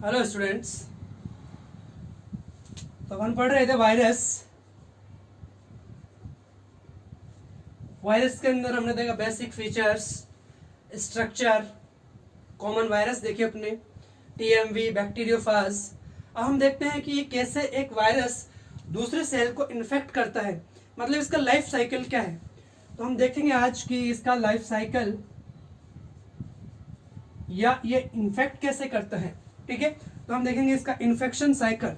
Hello students. तो अपन पढ़ रहे थे वायरस। वायरस के अंदर हमने देखा basic features, structure, common virus देखे अपने, टीएमवी, बैक्टीरियोफाज। अब हम देखते हैं कि ये कैसे एक वायरस दूसरे सेल को इन्फेक्ट करता है, मतलब इसका लाइफ साइकिल क्या है। तो हम देखेंगे आज कि इसका लाइफ साइकिल या ये इन्फेक्ट कैसे करता है। ठीक है, तो हम देखेंगे इसका इन्फेक्शन साइकिल।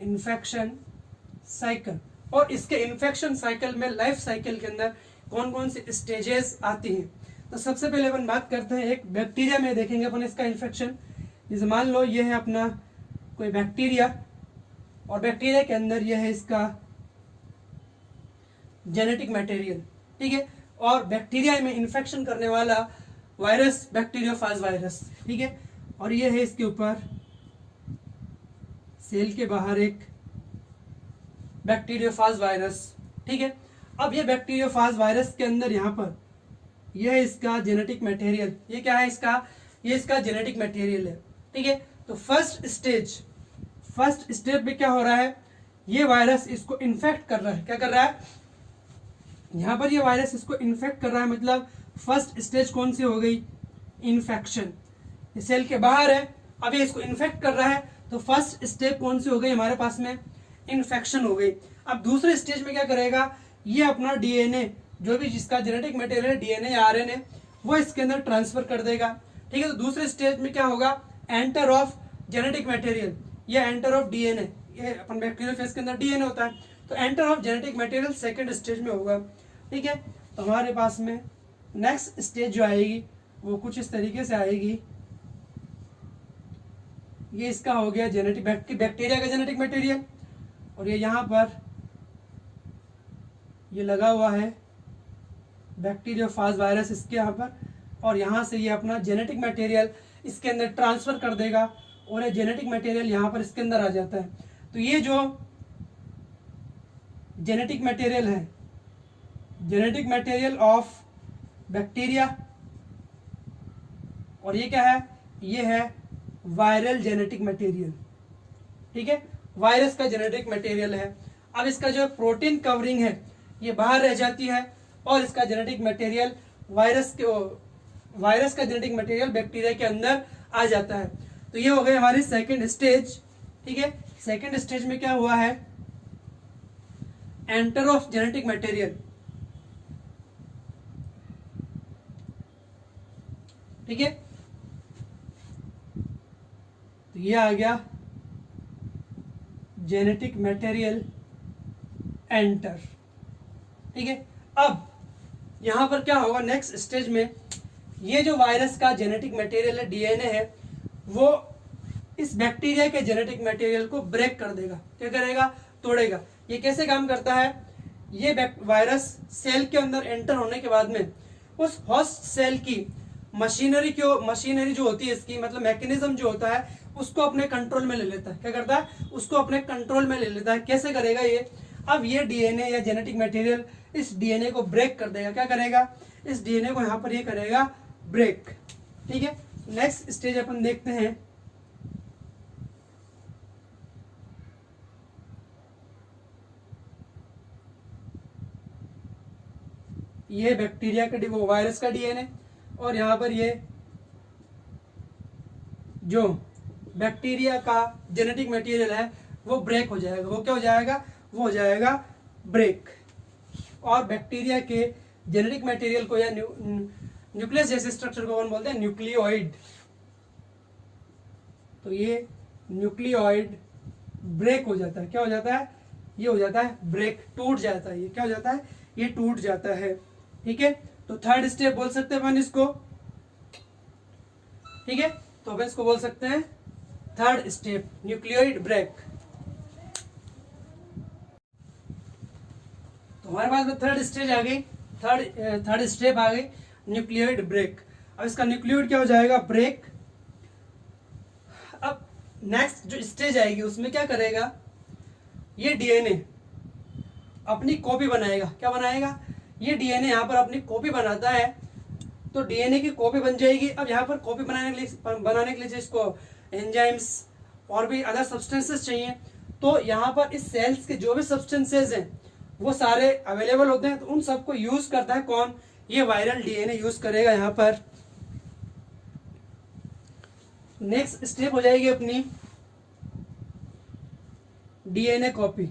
इन्फेक्शन साइकिल और इसके इन्फेक्शन साइकिल में लाइफ साइकिल के अंदर कौन कौन सी स्टेजेस आती हैं। तो सबसे पहले अपन बात करते हैं एक बैक्टीरिया में, देखेंगे अपन इसका इन्फेक्शन। जैसे मान लो ये है अपना कोई बैक्टीरिया और बैक्टीरिया के अंदर ये है इसका जेनेटिक मटेरियल। ठीक है, और बैक्टीरिया में इन्फेक्शन करने वाला वायरस बैक्टीरियोफाज वायरस। ठीक है, और ये है इसके ऊपर सेल के बाहर एक बैक्टीरियोफाज वायरस। ठीक है, अब ये बैक्टीरियोफाज वायरस के अंदर यहाँ पर यह है इसका जेनेटिक मटेरियल। ये क्या है इसका? ये इसका जेनेटिक मटेरियल है। ठीक है, तो फर्स्ट स्टेज में क्या हो रहा है, ये वायरस इसको इन्फेक्ट कर रहा है। क्या कर रहा है? यहाँ पर ये वायरस इसको इन्फेक्ट कर रहा है, मतलब फर्स्ट स्टेज कौन सी हो गई? इन्फेक्शन। ये सेल के बाहर है, अब ये इसको इन्फेक्ट कर रहा है, तो फर्स्ट स्टेप कौन सी हो गई हमारे पास में? इन्फेक्शन हो गई। अब दूसरे स्टेज में क्या करेगा, ये अपना डीएनए, जो भी जिसका जेनेटिक मटेरियल है, डीएनए या आरएनए, वो इसके अंदर ट्रांसफर कर देगा। ठीक है, तो दूसरे स्टेज में क्या होगा? एंटर ऑफ जेनेटिक मटेरियल या एंटर ऑफ डीएनए। ये अपन बैक्टीरियल फेज के अंदर डीएनए होता है, तो enter of genetic material second stage में होगा। ठीक है, तो हमारे पास में नेक्स्ट स्टेज जो आएगी वो कुछ इस तरीके से आएगी। ये इसका हो गया जेनेटिक बैक्टीरिया का जेनेटिक मटेरियल, और ये यहाँ पर ये लगा हुआ है बैक्टीरियोफाज वायरस इसके यहाँ पर, और यहाँ से ये अपना जेनेटिक मटेरियल इसके अंदर ट्रांसफर कर देगा, और ये जेनेटिक मटेरियल यहाँ पर इसके अंदर आ जाता है। तो ये जो जेनेटिक मटेरियल है, जेनेटिक मटेरियल ऑफ बैक्टीरिया, और ये क्या है? ये है वायरल जेनेटिक मटेरियल। ठीक है, वायरस का जेनेटिक मटेरियल है। अब इसका जो प्रोटीन कवरिंग है ये बाहर रह जाती है, और इसका जेनेटिक मटेरियल वायरस का जेनेटिक मटेरियल बैक्टीरिया के अंदर आ जाता है। तो ये हो गई हमारी सेकंड स्टेज। ठीक है, सेकंड स्टेज में क्या हुआ है? Enter of genetic material. ठीक है, तो ये आ गया जेनेटिक मटेरियल एंटर। ठीक है, अब यहां पर क्या होगा नेक्स्ट स्टेज में? ये जो वायरस का जेनेटिक मटेरियल है, डीएनए है, वो इस बैक्टीरिया के जेनेटिक मटेरियल को ब्रेक कर देगा। क्या करेगा? तोड़ेगा। ये कैसे काम करता है? ये वायरस सेल के अंदर एंटर होने के बाद में उस होस्ट सेल की मशीनरी जो होती है इसकी, मतलब मैकेनिज्म जो होता है, उसको अपने कंट्रोल में ले लेता है। क्या करता है? उसको अपने कंट्रोल में ले लेता है। कैसे करेगा ये? अब ये डीएनए या जेनेटिक मटेरियल इस डीएनए को ब्रेक कर देगा। क्या करेगा? इस डीएनए को यहाँ पर ये करेगा ब्रेक। ठीक है, नेक्स्ट स्टेज अपन देखते हैं। ये बैक्टीरिया का वो वायरस का डीएनए, और यहाँ पर ये जो बैक्टीरिया का जेनेटिक मटेरियल है वो ब्रेक हो जाएगा। वो क्या हो जाएगा? वो हो जाएगा ब्रेक। और बैक्टीरिया के जेनेटिक मटेरियल को या न्यूक्लियस जैसे स्ट्रक्चर को बोलते हैं न्यूक्लियोइड। तो ये न्यूक्लियोइड ब्रेक हो जाता है। क्या हो जाता है? ये हो जाता है ब्रेक, टूट जाता है। ये क्या हो जाता है? ये टूट जाता है। ठीक है, तो थर्ड स्टेप बोल सकते हैं अपन इसको। ठीक है, तो अपन इसको बोल सकते हैं थर्ड स्टेप, न्यूक्लियोइड ब्रेक। तो हमारे पास में थर्ड स्टेज आ गई, थर्ड स्टेप आ गई, न्यूक्लियोइड ब्रेक। अब इसका न्यूक्लियोइड क्या हो जाएगा? ब्रेक। अब नेक्स्ट जो स्टेज आएगी उसमें क्या करेगा? ये डीएनए अपनी कॉपी बनाएगा। क्या बनाएगा? ये डीएनए यहाँ पर अपनी कॉपी बनाता है, तो डीएनए की कॉपी बन जाएगी। अब यहाँ पर कॉपी बनाने के लिए इसको एंजाइम्स और भी अदर सब्सटेंसेस चाहिए। तो यहाँ पर इस सेल्स के जो भी सब्सटेंसेस हैं वो सारे अवेलेबल होते हैं। तो उन सबको यूज करता है कौन? ये वायरल डीएनए यूज करेगा यहाँ पर। नेक्स्ट स्टेप हो जाएगी अपनी डीएनए कॉपी।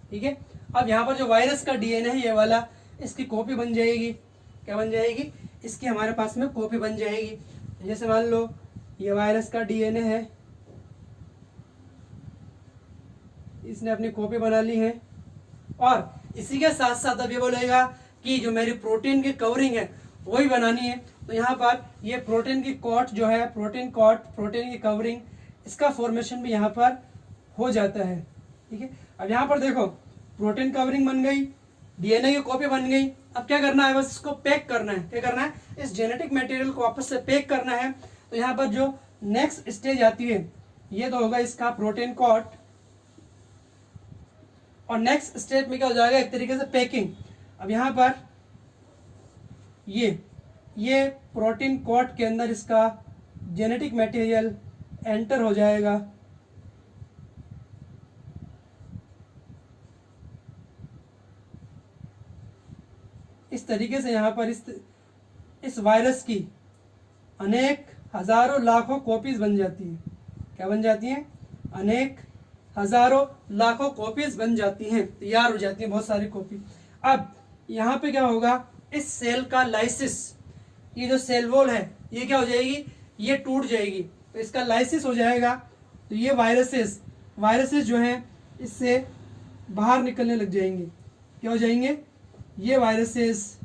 ठीक है, अब यहाँ पर जो वायरस का डीएनए है ये वाला, इसकी कॉपी बन जाएगी। क्या बन जाएगी? इसकी हमारे पास में कॉपी बन जाएगी। जैसे मान लो ये वायरस का डीएनए है, इसने अपनी कॉपी बना ली है। और इसी के साथ साथ अब ये बोलेगा कि जो मेरी प्रोटीन की कवरिंग है वही बनानी है। तो यहाँ पर ये प्रोटीन की कोट जो है, प्रोटीन कोट, प्रोटीन की कवरिंग, इसका फॉर्मेशन भी यहाँ पर हो जाता है। ठीक है, अब यहाँ पर देखो प्रोटीन कवरिंग बन गई, डीएनए की कॉपी बन गई। अब क्या करना है? बस इसको पैक करना है। क्या करना है? इस जेनेटिक मटेरियल को वापस से पैक करना है। तो यहाँ पर जो नेक्स्ट स्टेज आती है ये तो होगा इसका प्रोटीन कोट, और नेक्स्ट स्टेप में क्या हो जाएगा? एक तरीके से पैकिंग। अब यहाँ पर ये प्रोटीन कोट के अंदर इसका जेनेटिक मटेरियल एंटर हो जाएगा। इस तरीके से यहाँ पर इस वायरस की अनेक हजारों लाखों कॉपीज बन जाती है। क्या बन जाती हैं? अनेक हजारों लाखों कॉपीज बन जाती हैं, तैयार हो जाती हैं बहुत सारी कॉपी। अब यहाँ पे क्या होगा? इस सेल का लाइसिस, ये जो सेल वॉल है ये क्या हो जाएगी? ये टूट जाएगी। तो इसका लाइसिस हो जाएगा। तो ये वायरसेस जो हैं इससे बाहर निकलने लग जाएंगे। क्या हो जाएंगे? ये वायरसेस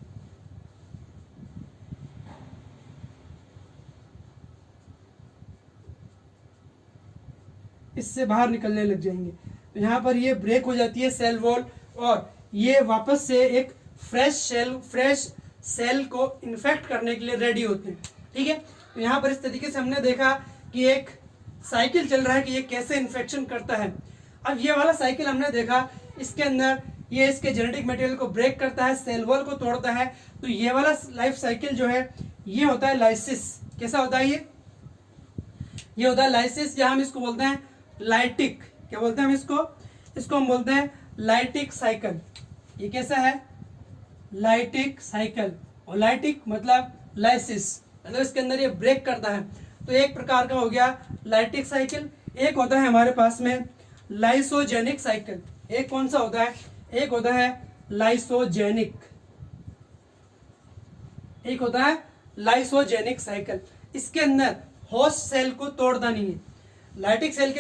इससे बाहर निकलने लग जाएंगे। तो यहाँ पर ये ब्रेक हो जाती है सेल वॉल, और ये वापस से एक फ्रेश सेल को इन्फेक्ट करने के लिए रेडी होते हैं। ठीक है, तो यहाँ पर इस तरीके से हमने देखा कि एक साइकिल चल रहा है कि ये कैसे इन्फेक्शन करता है। अब ये वाला साइकिल हमने देखा, इसके अंदर ये इसके जेनेटिक मटेरियल को ब्रेक करता है, सेल वॉल को तोड़ता है। तो ये वाला लाइफ साइकिल जो है ये होता है लाइसिस। कैसा होता है ये होता है लाइसिस, या हम इसको बोलते हैं लाइटिक। क्या बोलते हैं हम इसको हम बोलते हैं लाइटिक साइकिल। ये कैसा है? Lytic cycle. और लाइटिक मतलब लाइसिस, मतलब इसके अंदर ये ब्रेक करता है। तो एक प्रकार का हो गया लाइटिक साइकिल। एक होता है हमारे पास में लाइसोजेनिक साइकिल। एक कौन सा होता है? एक होता है लाइसोजेनिक, एक होता है लाइसोजेनिक साइकिल। इसके अंदर होस्ट सेल को तोड़ता नहीं है। लाइटिक साइकिल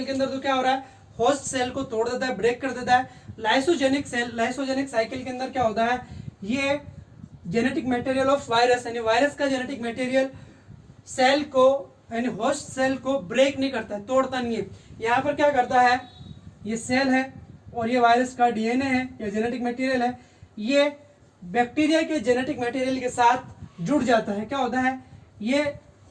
के अंदर तो क्या हो रहा है? होस्ट सेल को तोड़ देता है, ब्रेक कर देता है। लाइसोजेनिक साइकिल के अंदर क्या होता है? ये जेनेटिक मटेरियल ऑफ वायरस, यानी वायरस का जेनेटिक मटेरियल सेल को, यानी होस्ट सेल को ब्रेक नहीं करता है, तोड़ता नहीं है। यहाँ पर क्या करता है? ये सेल है और ये वायरस का डीएनए है या जेनेटिक मटेरियल है, ये बैक्टीरिया के जेनेटिक मटेरियल के साथ जुड़ जाता है। क्या होता है? ये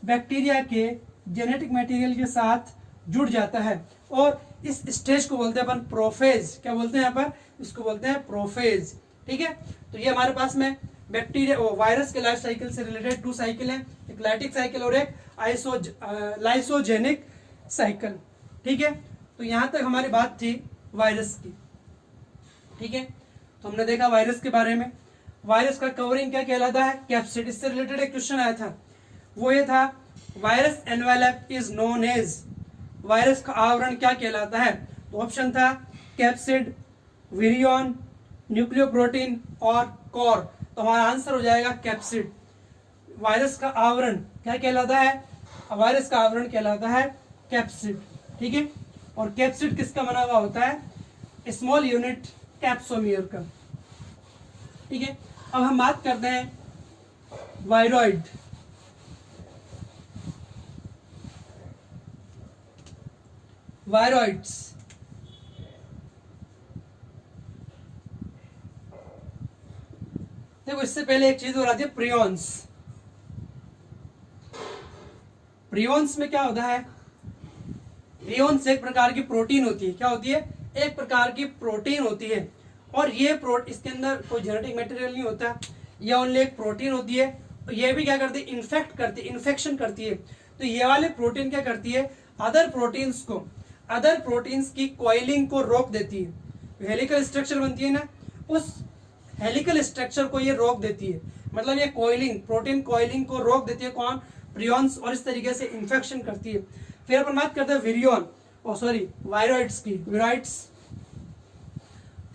बैक्टीरिया के जेनेटिक मटेरियल के साथ जुड़ जाता है, और इस स्टेज को बोलते हैं अपन प्रोफेज। क्या बोलते हैं यहाँ पर? इसको बोलते हैं प्रोफेज। ठीक है, तो ये हमारे पास में बैक्टीरिया वायरस के लाइफ साइकिल से रिलेटेड 2 साइकिल हैं, एक लाइटिक साइकिल और एक लाइसोजेनिक साइकिल। ठीक है, तो यहाँ तक हमारी बात थी वायरस की। ठीक है, तो हमने देखा वायरस के बारे में। वायरस का कवरिंग क्या कहलाता है? कैप्सिड। इससे रिलेटेड एक क्वेश्चन आया था, वो ये था virus envelope is known as, virus का आवरण क्या कहलाता है? तो ऑप्शन था कैप्सिड, विरियन, न्यूक्लियोप्रोटीन और कोर। तो हमारा आंसर हो जाएगा कैप्सिड। वायरस का आवरण क्या कहलाता है? वायरस का आवरण कहलाता है कैप्सिड। ठीक है, और कैप्सिड किसका बना हुआ होता है? स्मॉल यूनिट कैप्सोमियर का। ठीक है, अब हम बात करते हैं वायरॉइड। वायरॉइड्स देखो, इससे पहले एक चीज और आती है प्रियॉन्स। प्रियॉन्स में क्या होता है? प्रियॉन्स एक प्रकार की प्रोटीन होती है। क्या होती है? एक प्रकार की प्रोटीन होती है, और ये इसके अंदर कोई जेनेटिक मटेरियल नहीं होता, ये ओनली एक प्रोटीन होती है। ये भी क्या करती है, इन्फेक्ट करती है, इन्फेक्शन करती है। तो ये वाली प्रोटीन क्या करती है, अदर प्रोटीन्स की कॉइलिंग को रोक देती है। हेलिकल स्ट्रक्चर बनती है ना, उस हेलिकल स्ट्रक्चर को ये रोक देती है, मतलब ये प्रोटीन कॉइलिंग को रोक देती है। कौन, प्रियॉन्स, और इस तरीके से इन्फेक्शन करती है। फिर अपन बात करते हैं वायरॉइड्स की।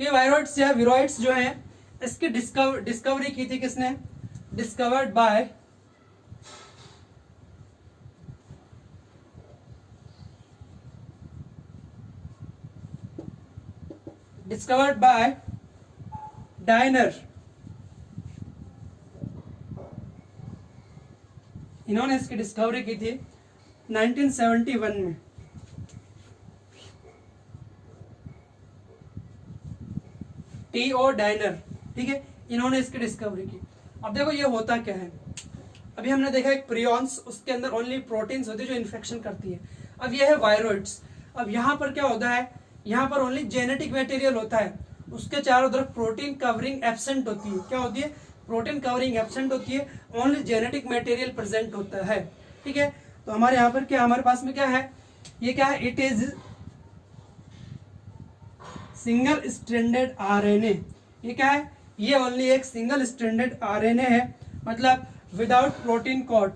वायरॉइड्स या विरोइड्स जो है, इसकी डिस्कवरी की थी किसने, डिस्कवर्ड बाय डायनर। इन्होंने इसकी डिस्कवरी की थी 1971 में। T.O. डायनर, ठीक है, इन्होंने इसकी डिस्कवरी की। अब देखो ये होता क्या है, अभी हमने देखा एक प्रियॉन्स, उसके अंदर ओनली प्रोटीन्स होती है जो इन्फेक्शन करती है। अब ये है वायरॉइड्स। अब यहाँ पर क्या होता है, यहाँ पर ओनली जेनेटिक मटेरियल होता है, उसके चारों तरफ प्रोटीन कवरिंग एब्सेंट होती है। क्या होती है, प्रोटीन कवरिंग एब्सेंट होती है, ओनली जेनेटिक मटेरियल प्रेजेंट होता है, ठीक है। तो हमारे यहाँ पर क्या, हमारे पास में क्या है, ये क्या है, it is single stranded RNA. ये क्या है, ये ओनली एक सिंगल स्ट्रैंडेड आरएनए है, मतलब without protein coat.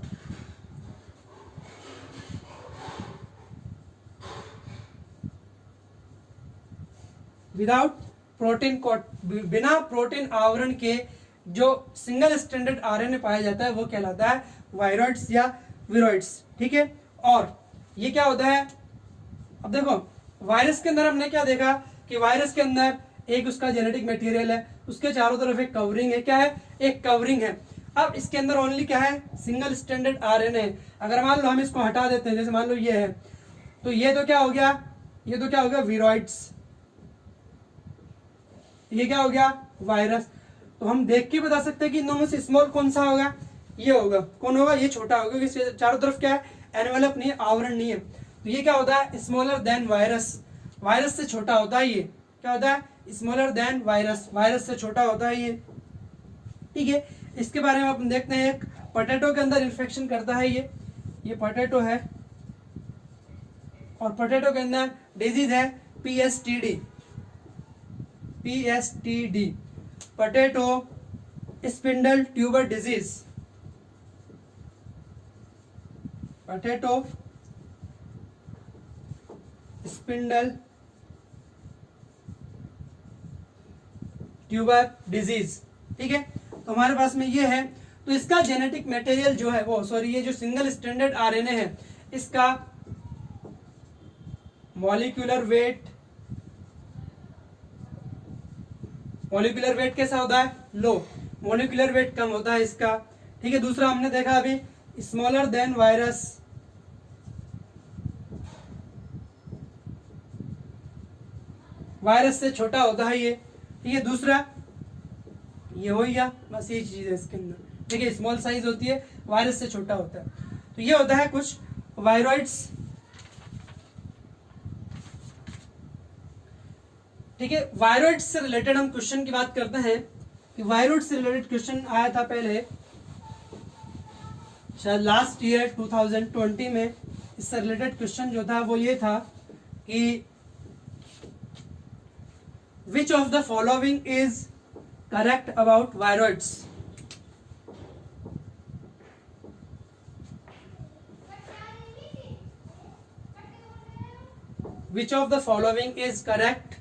Without protein coat, बिना प्रोटीन आवरण के जो सिंगल स्ट्रैंडेड आरएनए पाया जाता है वो कहलाता है वायरॉइड्स या विरोइड्स, ठीक है। और ये क्या होता है, अब देखो वायरस के अंदर हमने क्या देखा कि वायरस के अंदर एक उसका जेनेटिक मटेरियल है, उसके चारों तरफ एक कवरिंग है। क्या है, एक कवरिंग है। अब इसके अंदर ओनली क्या है, सिंगल स्ट्रैंडेड आरएनए है। अगर मान लो हम इसको हटा देते हैं, जैसे मान लो ये है, तो ये तो क्या हो गया, ये तो क्या हो गया, विरोइड्स। ये क्या हो गया, वायरस। तो हम देख के बता सकते हैं कि इन दोनों से स्मॉल कौन सा होगा, ये होगा। कौन होगा, ये छोटा होगा, क्योंकि चारों तरफ क्या है, एनवेलप नहीं है, आवरण नहीं है। तो ये क्या होता है, स्मॉलर देन वायरस, वायरस से छोटा होता है। ये क्या होता है, स्मॉलर देन वायरस, वायरस से छोटा होता है ये, ठीक है। इसके बारे में अपन देखते हैं, एक पोटैटो के अंदर इन्फेक्शन करता है ये पोटैटो है, और पोटैटो के अंदर डिजीज है PSTD, potato spindle tuber disease, potato spindle tuber disease, ठीक है। तो हमारे पास में ये है। तो इसका जेनेटिक मटेरियल जो है वो, ये जो सिंगल स्ट्रैंडेड आरएनए है, इसका मॉलिक्यूलर वेट कैसा होता है, लो, मॉलिक्यूलर वेट कम होता है इसका, ठीक है। दूसरा हमने देखा अभी, स्मॉलर देन वायरस, वायरस से छोटा होता है ये, ठीक है। दूसरा ये हो गया, बस ये चीज है इसके अंदर, ठीक है। स्मॉल साइज होती है, वायरस से छोटा होता है। तो ये होता है कुछ वायरॉइड्स, ठीक है। वायरॉइड्स से रिलेटेड हम क्वेश्चन की बात करते हैं कि वायरॉइड्स से रिलेटेड क्वेश्चन आया था पहले, शायद लास्ट ईयर 2020 में। इससे रिलेटेड क्वेश्चन जो था वो ये था कि which of the following is correct about viroids? Which of the following is correct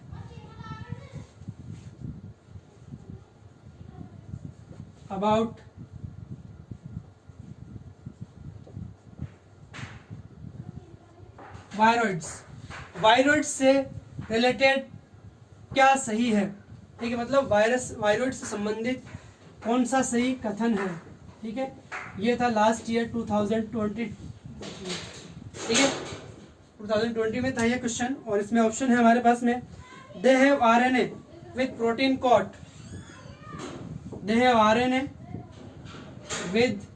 about viroids? Viroids से रिलेटेड क्या सही है, ठीक है, मतलब वायरॉइड से संबंधित कौन सा सही कथन है, ठीक है। ये था लास्ट ईयर 2020, ठीक है, 2020 में था ये क्वेश्चन। और इसमें ऑप्शन है हमारे पास में, they have RNA with protein coat, they have RNA with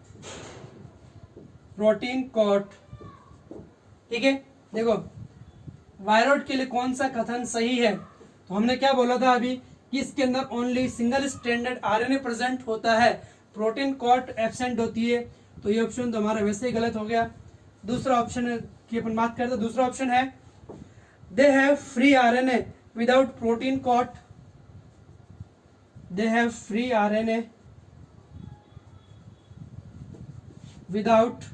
protein coat, ठीक है। देखो वायरोड के लिए कौन सा कथन सही है? तो हमने क्या बोला था अभी कि इसके अंदर only single stranded RNA present होता है, प्रोटीन कॉट एब्सेंट होती है। तो ये ऑप्शन तो हमारा वैसे ही गलत हो गया। दूसरा ऑप्शन की अपन बात करते हैं। दूसरा ऑप्शन है they have free RNA without protein coat, they have free RNA without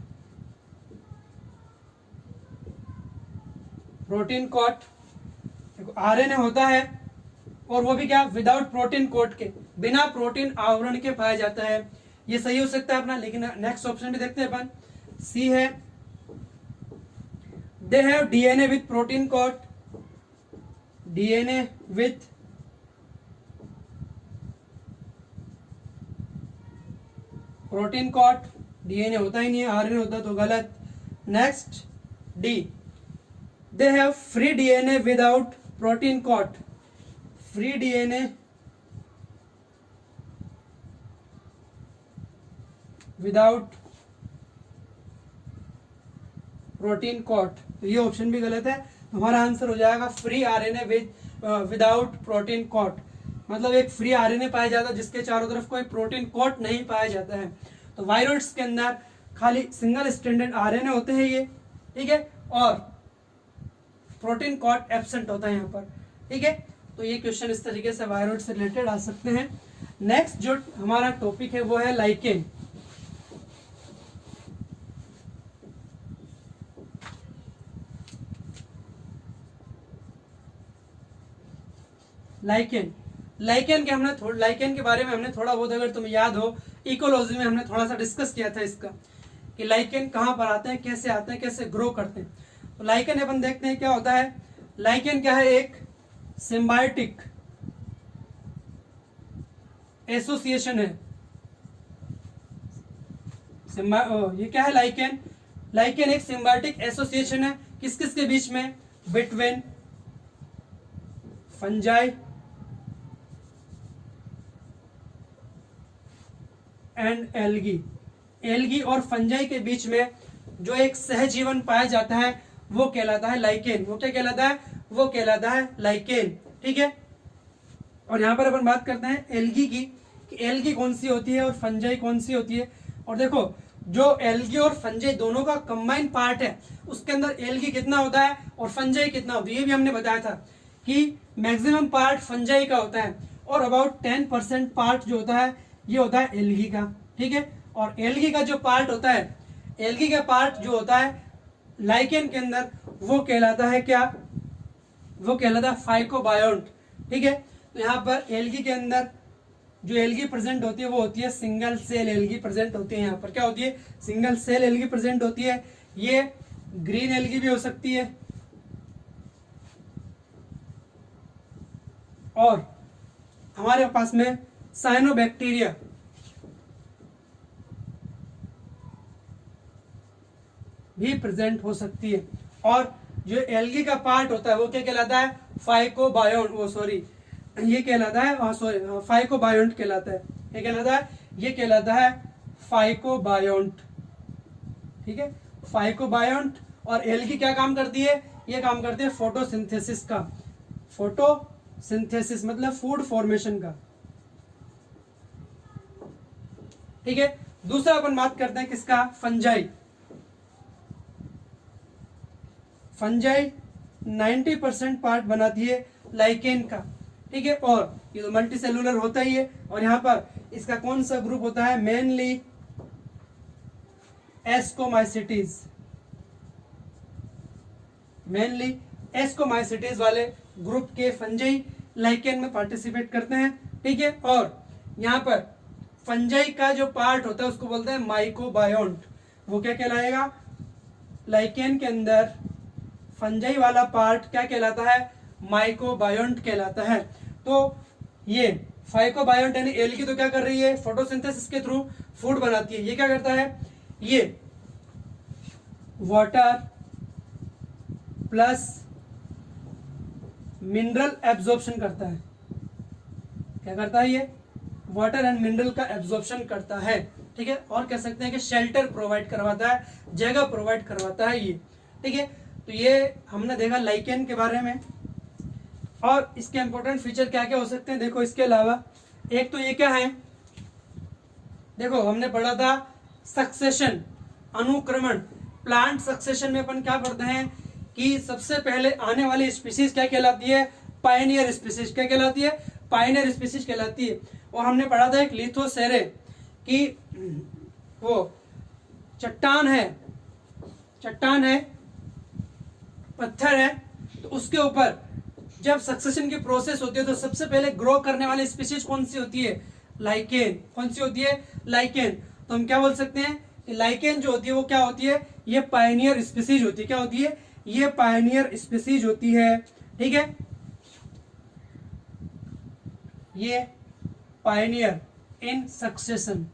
protein coat. देखो आरएनए होता है और वो भी क्या, विदाउट प्रोटीन कोट के, बिना प्रोटीन आवरण के पाया जाता है। ये सही हो सकता है अपना, लेकिन नेक्स्ट ऑप्शन भी देखते हैं अपन। सी है they have DNA with protein coat, DNA with protein coat, DNA होता ही नहीं है, आरएनए होता तो गलत। Next D, they have free DNA without protein coat, free DNA without protein coat. तो ये ऑप्शन भी गलत है। हमारा आंसर हो जाएगा free RNA without protein coat. मतलब एक फ्री आरएनए पाया जाता है जिसके चारों तरफ कोई प्रोटीन कोट नहीं पाया जाता है। तो वायरोइड्स के अंदर खाली सिंगल स्ट्रैंडेड आरएनए होते हैं ये, ठीक है, और प्रोटीन कोट एब्सेंट होता है यहाँ पर, ठीक है। तो ये क्वेश्चन इस तरीके से वायरोइड से रिलेटेड आ सकते हैं। नेक्स्ट जो हमारा टॉपिक है वो है लाइकेन। लाइकेन के बारे में हमने थोड़ा बहुत, अगर तुम्हें याद हो, इकोलॉजी में हमने थोड़ा सा डिस्कस किया था इसका कि लाइकेन कहाँ पर आते हैं, कैसे ग्रो करते हैं। तो लाइकेन अपन देखते हैं क्या होता है। लाइकेन क्या है, एक सिम्बायोटिक एसोसिएशन है। ये क्या है लाइकेन एक सिम्बायोटिक एसोसिएशन है किस किस के बीच में, बिटवीन फंजाई एंड एल्गी और फंजाई के बीच में जो एक सहजीवन पाया जाता है वो कहलाता है लाइकेन। वो क्या कहलाता है, वो कहलाता है लाइकेन, ठीक है। और यहाँ पर अपन बात करते हैं एल्गी की, कि एल्गी कौन सी होती है और फंजाई कौन सी होती है। और देखो जो एल्गी और फंजाई दोनों का कंबाइंड पार्ट है उसके अंदर एल्गी कितना होता है और फंजाई कितना होती है, ये भी हमने बताया था कि मैक्सिमम पार्ट फंजाई का होता है और अबाउट 10% पार्ट जो होता है ये होता है एल्गी का, ठीक है। और एल्गी का जो पार्ट होता है, एल्गी का पार्ट जो होता है लाइकेन के अंदर वो कहलाता है क्या, वो कहलाता है फाइकोबायोन्ट, ठीक है। तो यहाँ पर एल्गी के अंदर जो एल्गी प्रेजेंट होती है वो होती है सिंगल सेल एल्गी प्रेजेंट होती है। यहाँ पर क्या होती है, सिंगल सेल एल्गी प्रेजेंट होती है। ये ग्रीन एल्गी भी हो सकती है और हमारे पास में साइनोबैक्टीरिया भी प्रेजेंट हो सकती है। और जो एल्गी का पार्ट होता है वो क्या कहलाता है, ये कहलाता है फाइकोबायोन्ट कहलाता है। ये कहलाता है, ये कहलाता है फाइकोबायोन्ट, ठीक है, फाइकोबायोन्ट। और एल्गी क्या काम करती है, ये काम करती है फोटोसिंथेसिस का, फोटोसिंथेसिस मतलब फूड फॉर्मेशन का, ठीक है। दूसरा अपन बात करते हैं किसका, फंजाई 90% पार्ट बनाती है लाइकेन का, ठीक है। और ये तो मल्टी सेलुलर होता ही है। और यहाँ पर इसका कौन सा ग्रुप होता है, मेनली एस्कोमाइसिटीज वाले ग्रुप के फंजाई लाइकेन में पार्टिसिपेट करते हैं, ठीक है। और यहाँ पर फंजाई का जो पार्ट होता है उसको बोलते हैं माइकोबायोन्ट। वो क्या कहलाएगा, लाइकेन के अंदर फंजाई वाला पार्ट क्या कहलाता है, माइकोबायोन्ट कहलाता है। तो ये फाइकोबायोन्ट यानी एल्गी तो क्या कर रही है, फोटोसिंथेसिस के थ्रू फूड बनाती है। ये क्या करता है, ये वाटर प्लस मिनरल एब्जॉर्प्शन करता है। क्या करता है, ये वाटर एंड मिनरल का एब्जॉर्प्शन करता है, ठीक है। और कह सकते हैं कि शेल्टर प्रोवाइड करवाता है, जगह प्रोवाइड करवाता है ये, ठीक है। तो ये हमने देखा लाइकेन के बारे में। और इसके इंपॉर्टेंट फीचर क्या क्या हो सकते हैं, देखो इसके अलावा एक तो ये क्या है, देखो हमने पढ़ा था सक्सेशन, अनुक्रमण। प्लांट सक्सेशन में अपन क्या पढ़ते हैं कि सबसे पहले आने वाली स्पीसीज क्या कहलाती है, पायनियर स्पीसीज। क्या कहलाती है, पायनियर स्पीसीज कहलाती है। और हमने पढ़ा था एक लिथोसेरे कि वो चट्टान है, पत्थर है, तो उसके ऊपर जब सक्सेशन की प्रोसेस होती है तो सबसे पहले ग्रो करने वाली स्पीसीज कौन सी होती है, लाइकेन। कौन सी होती है, लाइकेन। तो हम क्या बोल सकते हैं कि लाइकेन जो होती है वो क्या होती है, ये पायनियर स्पीसीज होती है। क्या होती है, ये पायनियर स्पीसीज होती है। ठीक है, ये पायनियर इन सक्सेशन,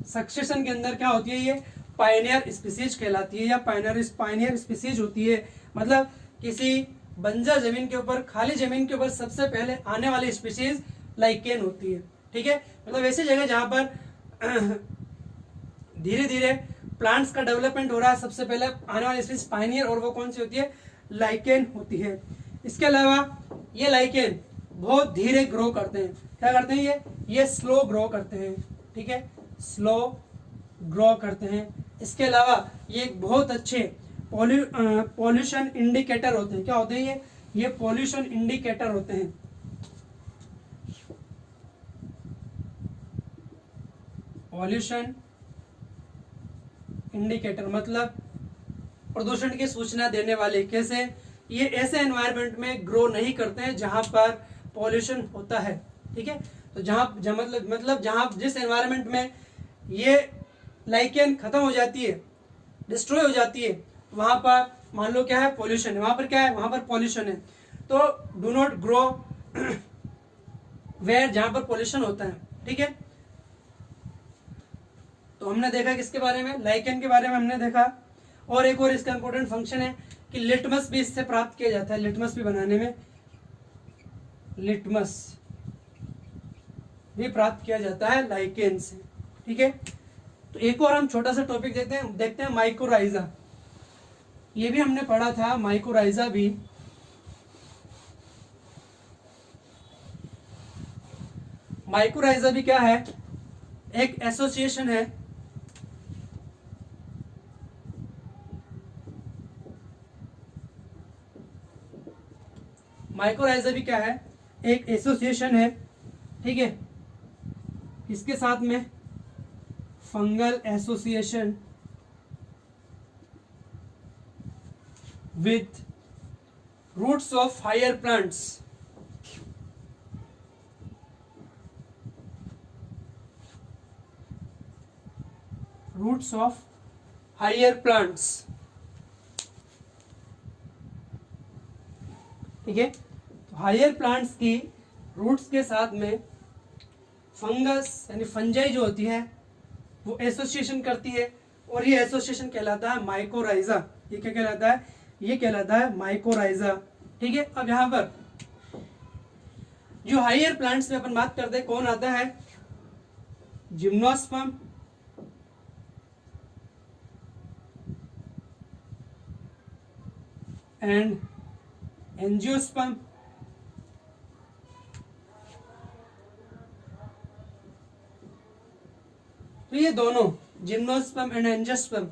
सक्सेशन के अंदर क्या होती है, ये पायनियर स्पीसीज कहलाती है या पायनियर स्पीसीज होती है। मतलब किसी बंजर जमीन के ऊपर, खाली जमीन के ऊपर सबसे पहले आने वाली स्पीसीज लाइकेन होती है। ठीक है, मतलब ऐसी जगह जहां पर धीरे धीरे प्लांट्स का डेवलपमेंट हो रहा है, सबसे पहले आने वाली स्पीसीज पायनियर, और वो कौन सी होती है, लाइकेन होती है। इसके अलावा ये लाइकेन बहुत धीरे ग्रो करते हैं। क्या करते हैं, ये स्लो ग्रो करते हैं। ठीक है, स्लो ग्रो करते हैं। इसके अलावा ये एक बहुत अच्छे पॉल्यूशन इंडिकेटर होते हैं। क्या होते हैं ये पॉल्यूशन इंडिकेटर होते हैं। पॉल्यूशन इंडिकेटर मतलब प्रदूषण की सूचना देने वाले। कैसे, ये ऐसे एनवायरनमेंट में ग्रो नहीं करते हैं जहां पर पॉल्यूशन होता है। ठीक है, तो मतलब जहां जिस एनवायरनमेंट में ये लाइकेन खत्म हो जाती है, डिस्ट्रॉय हो जाती है, वहां पर मान लो क्या है, पॉल्यूशन है। वहां पर क्या है, वहां पर पॉल्यूशन है। तो डू नॉट ग्रो वेयर जहां पर पॉल्यूशन होता है। ठीक है, तो हमने देखा किसके बारे में, लाइकेन के बारे में हमने देखा। और एक और इसका इंपॉर्टेंट फंक्शन है कि लिटमस भी इससे प्राप्त किया जाता है। लिटमस भी बनाने में, लिटमस भी प्राप्त किया जाता है लाइकेन से। ठीक है, तो एक और हम छोटा सा टॉपिक देखते हैं माइकोराइजा। ये भी हमने पढ़ा था, माइकोराइजा भी। माइकोराइजा भी क्या है, एक एसोसिएशन है। माइकोराइजा भी क्या है, एक एसोसिएशन है। ठीक है, इसके साथ में fungal association with roots of higher plants। roots of higher plants। ठीक है, तो हायर प्लांट्स की रूट्स के साथ में फंगस यानी फंजाई जो होती है वो एसोसिएशन करती है, और ये एसोसिएशन कहलाता है माइकोराइजा। ये क्या कहलाता है, ये कहलाता है माइकोराइजा। ठीक है, अब यहां पर जो हायर प्लांट्स में अपन बात करते हैं, कौन आता है, जिम्नोस्पर्म, एंड एंजियोस्पर्म। तो ये दोनों जिम्नोस्पर्म एंड एंजियोस्पर्म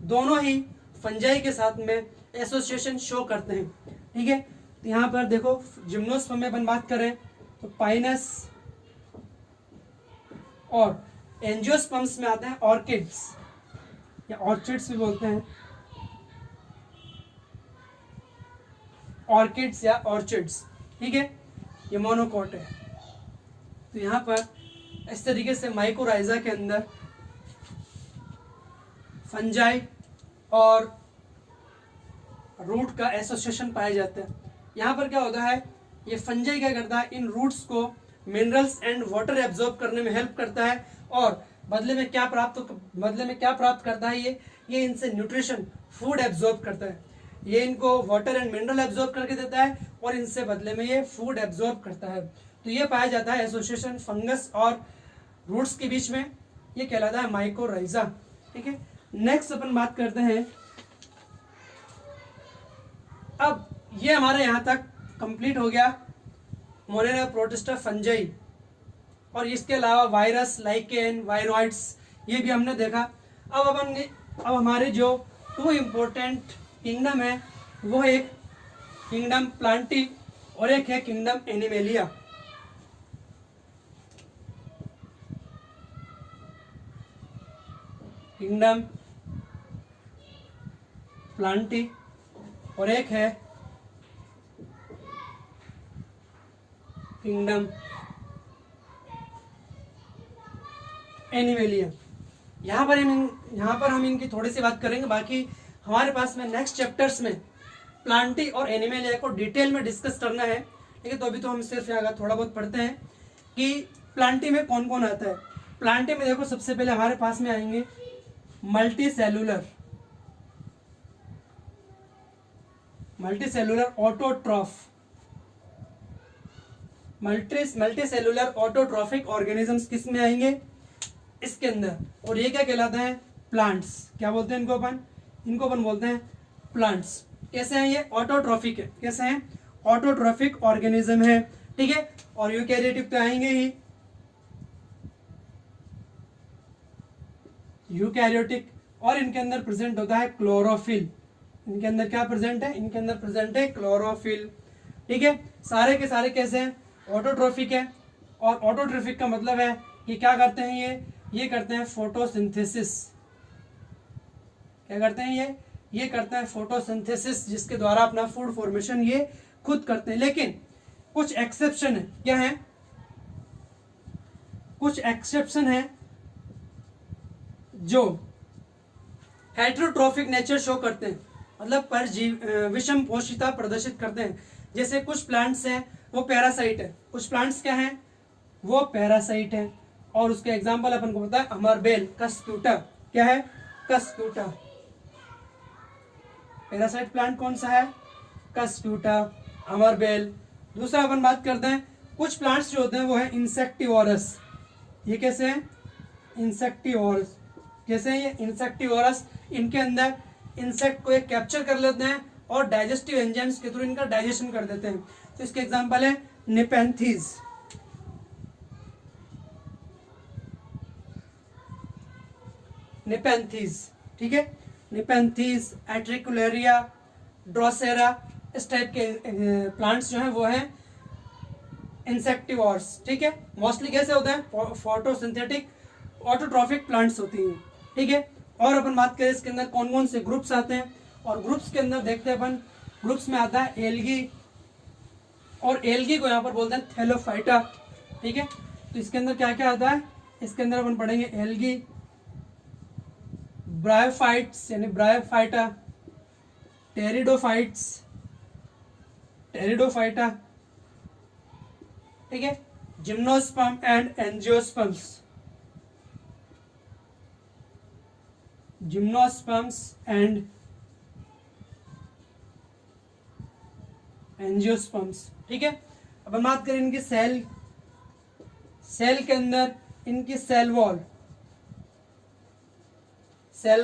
दोनों ही फंजाई के साथ में एसोसिएशन शो करते हैं। ठीक है, तो यहाँ पर देखो जिम्नोस्पर्म में अपन बात करें तो पाइनस, और एंजियोस्पर्म्स में आते हैं ऑर्किड्स या ऑर्चिड्स भी बोलते हैं, ऑर्किड्स या ऑर्चिड्स। ठीक है, ये मोनोकोट है। तो यहाँ पर इस तरीके से माइकोराइजा के अंदर फंजाई और रूट का एसोसिएशन पाया जाता है। यहाँ पर क्या होता है, ये फंजाई क्या करता है, इन रूट्स को मिनरल्स एंड वाटर एब्जॉर्ब करने में हेल्प करता है, और बदले में क्या प्राप्त करता है, ये इनसे न्यूट्रिशन, फूड एब्जॉर्ब करता है। ये इनको वाटर एंड मिनरल एब्जॉर्ब करके देता है, और इनसे बदले में ये फूड एब्जॉर्ब करता है। तो ये पाया जाता है एसोसिएशन फंगस और रूट्स के बीच में, ये कहलाता है माइकोराइजा। ठीक है, नेक्स्ट अपन बात करते हैं अब ये हमारे यहाँ तक कंप्लीट हो गया मोनेरा प्रोटिस्टा फंजाई, और इसके अलावा वायरस, लाइकेन, वायरॉइड्स, ये भी हमने देखा। अब हमारे जो 2 इम्पोर्टेंट किंगडम है वो एक किंगडम प्लांटी और एक है किंगडम एनिमेलिया। किंगडम प्लांटी और एक है किंगडम एनिमेलिया। यहाँ पर हम इनकी थोड़ी सी बात करेंगे, बाकी हमारे पास में नेक्स्ट चैप्टर्स में प्लांटी और एनिमेलिया को डिटेल में डिस्कस करना है। ठीक है, तो अभी तो हम सिर्फ यहाँ थोड़ा बहुत पढ़ते हैं कि प्लांटी में कौन कौन आता है। प्लांटी में देखो सबसे पहले हमारे पास में आएंगे multicellular autotroph, multicellular autotrophic organisms किस में आएंगे, इसके अंदर। और ये क्या कहलाते हैं, प्लांट्स। क्या बोलते हैं इनको अपन बोलते हैं प्लांट्स। कैसे हैं ये, ऑटोट्रॉफिक है। कैसे हैं, ऑटोट्रॉफिक ऑर्गेनिज्म है। ठीक है, और यूकैरियोटिक तो आएंगे ही, यूकैरियोटिक, और इनके अंदर प्रेजेंट होता है क्लोरोफिल। इनके अंदर क्या प्रेजेंट है, इनके अंदर प्रेजेंट है क्लोरोफिल। ठीक है, सारे के सारे कैसे हैं, ऑटोट्रॉफिक है। और ऑटोट्रॉफिक का मतलब है कि क्या करते हैं ये करते हैं फोटोसिंथेसिस। क्या करते हैं ये करते हैं फोटोसिंथेसिस, जिसके द्वारा अपना फूड फॉर्मेशन ये खुद करते हैं। लेकिन कुछ एक्सेप्शन है। क्या है, कुछ एक्सेप्शन है जो हेटेरोट्रॉफिक नेचर शो करते हैं, मतलब विषम पोषिता प्रदर्शित करते हैं। जैसे कुछ प्लांट्स हैं वो पैरासाइट है, कुछ प्लांट्स क्या हैं वो पैरासाइट है। और उसके एग्जांपल अपन को पता है अमरबेल, कस्क्यूटा। क्या है, कस्क्यूटा। पैरासाइट प्लांट कौन सा है, कस्क्यूटा, अमरबेल। दूसरा अपन बात करते हैं, कुछ प्लांट्स जो होते हैं वो है इंसेक्टिवोरस। ये कैसे हैं, इंसेक्टिवोरस। कैसे हैं ये, इंसेक्टिवोरस। इनके अंदर इंसेक्ट को एक कैप्चर कर लेते हैं और डाइजेस्टिव एंजाइम्स के थ्रू इनका डाइजेशन कर देते हैं। तो इसके एग्जांपल है नेपेंथीज, नेपेंथीज। ठीक है, नेपेंथीज, एट्रिकुलेरिया, ड्रोसेरा, इस टाइप के प्लांट्स जो हैं वो हैं इंसेक्टिवोर्स। ठीक है, मोस्टली कैसे होते हैं, फोटोसिंथेटिक ऑटोट्रॉफिक प्लांट्स होती हैं। ठीक है, और अपन बात करें इसके अंदर कौन कौन से ग्रुप्स आते हैं, और ग्रुप्स के अंदर देखते हैं अपन, ग्रुप्स में आता है एल्गी, और एल्गी को यहाँ पर बोलते हैं थैलोफाइटा। ठीक है, तो इसके अंदर क्या क्या आता है, इसके अंदर अपन पढ़ेंगे एल्गी, ब्रायोफाइट्स यानी ब्रायोफाइटा, टेरिडोफाइट्स, टेरिडोफाइटा। ठीक है, gymnosperm and angiosperms, gymnosperms and angiosperms. ठीक है, अब हम बात करें इनकी सेल के अंदर इनकी सेल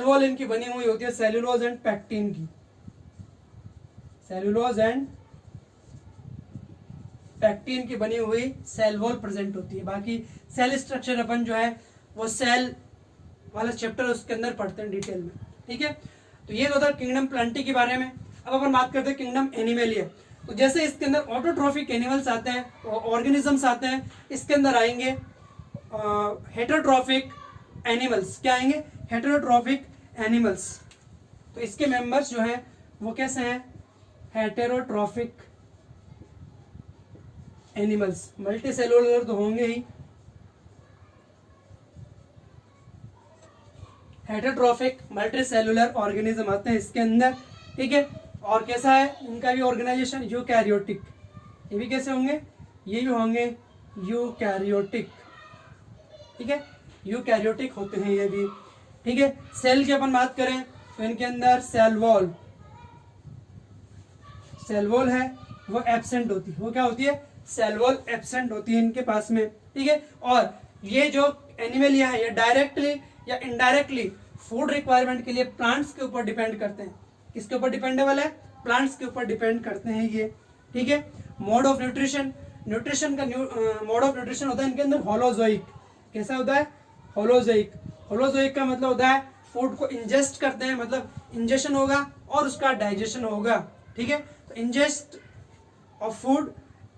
वॉल इनकी बनी हुई होती है सेलुलोज एंड पैक्टिन की, सेलुलोज एंड पैक्टिन की बनी हुई सेल वॉल प्रेजेंट होती है। बाकी सेल स्ट्रक्चर अपन जो है वो सेल वाला चैप्टर उसके अंदर पढ़ते हैं डिटेल में। ठीक है, तो ये तो था किंगडम प्लांटी के बारे में। अब अपन बात करते हैं किंगडम एनिमेलिया। तो जैसे इसके अंदर ऑटोट्रॉफिक एनिमल्स आते हैं, ऑर्गेनिजम्स आते हैं, इसके अंदर आएंगे हेटेरोट्रॉफिक एनिमल्स। क्या आएंगे, हेटेरोट्रॉफिक एनिमल्स। तो इसके मेंबर्स जो हैं वो कैसे हैं, हेटेरोट्रॉफिक एनिमल्स। मल्टीसेलुलर तो होंगे ही, हेटेरोट्रॉफिक मल्टीसेलुलर ऑर्गेनिज्म आते हैं इसके अंदर। ठीक है, और कैसा है इनका भी ऑर्गेनाइजेशन, यूकैरियोटिक। ये भी कैसे होंगे, ये भी होंगे यूकैरियोटिक। ठीक है, यूकैरियोटिक होते हैं ये भी। ठीक है, सेल की अपन बात करें तो इनके अंदर सेल वॉल है वो एब्सेंट होती है। वो क्या होती है, सेल वॉल एब्सेंट होती है इनके पास में। ठीक है, और ये जो एनिमलिया है ये डायरेक्टली या इनडायरेक्टली फूड रिक्वायरमेंट के लिए प्लांट्स के ऊपर डिपेंड करते हैं। किसके ऊपर डिपेंडेबल है, प्लांट्स के ऊपर डिपेंड करते हैं ये, ठीक है। मोड ऑफ न्यूट्रिशन, न्यूट्रिशन का मोड ऑफ न्यूट्रिशन होता है इनके अंदर होलोजोइक। कैसा होता है? होलोजोइक। होलोजोइक का मतलब होता है फूड को इंजेस्ट करते हैं, मतलब इंजेशन होगा और उसका डाइजेशन होगा, ठीक है। तो इंजेस्ट ऑफ फूड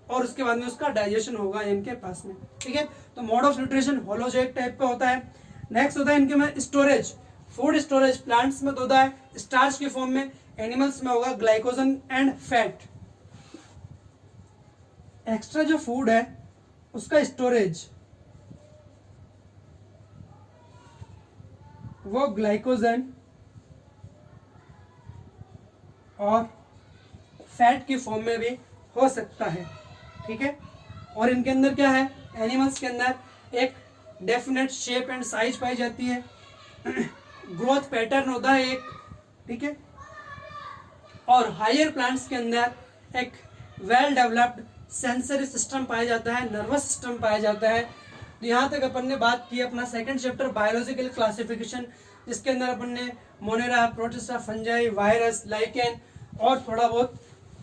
और उसके बाद में उसका डाइजेशन होगा इनके पास में, ठीक है। तो mode of nutrition holozoic type का होता है। नेक्स्ट होता है इनके में स्टोरेज, फूड स्टोरेज। प्लांट्स में तो होता है स्टार्च के फॉर्म में, एनिमल्स में होगा ग्लाइकोजन एंड फैट। एक्स्ट्रा जो फूड है उसका स्टोरेज वो ग्लाइकोजन और फैट की फॉर्म में भी हो सकता है, ठीक है। और इनके अंदर क्या है, एनिमल्स के अंदर एक डेफिनेट शेप एंड साइज पाई जाती है, ग्रोथ पैटर्न होता है एक, ठीक है। और हायर प्लांट्स के अंदर एक वेल डेवलप्ड सेंसरी सिस्टम पाया जाता है, नर्वस सिस्टम पाया जाता है। तो यहाँ तक अपन ने बात की अपना सेकंड चैप्टर बायोलॉजिकल क्लासिफिकेशन, जिसके अंदर अपन ने Monera, protista, fungi, virus, lichen और थोड़ा बहुत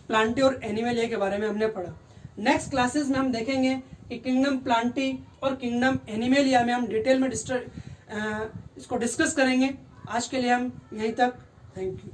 प्लांटी और एनिमलिया के बारे में हमने पढ़ा। नेक्स्ट क्लासेस में हम देखेंगे कि किंगडम प्लांटी और किंगडम एनिमलिया में हम डिटेल में इसको डिस्कस करेंगे। आज के लिए हम यहीं तक, थैंक यू।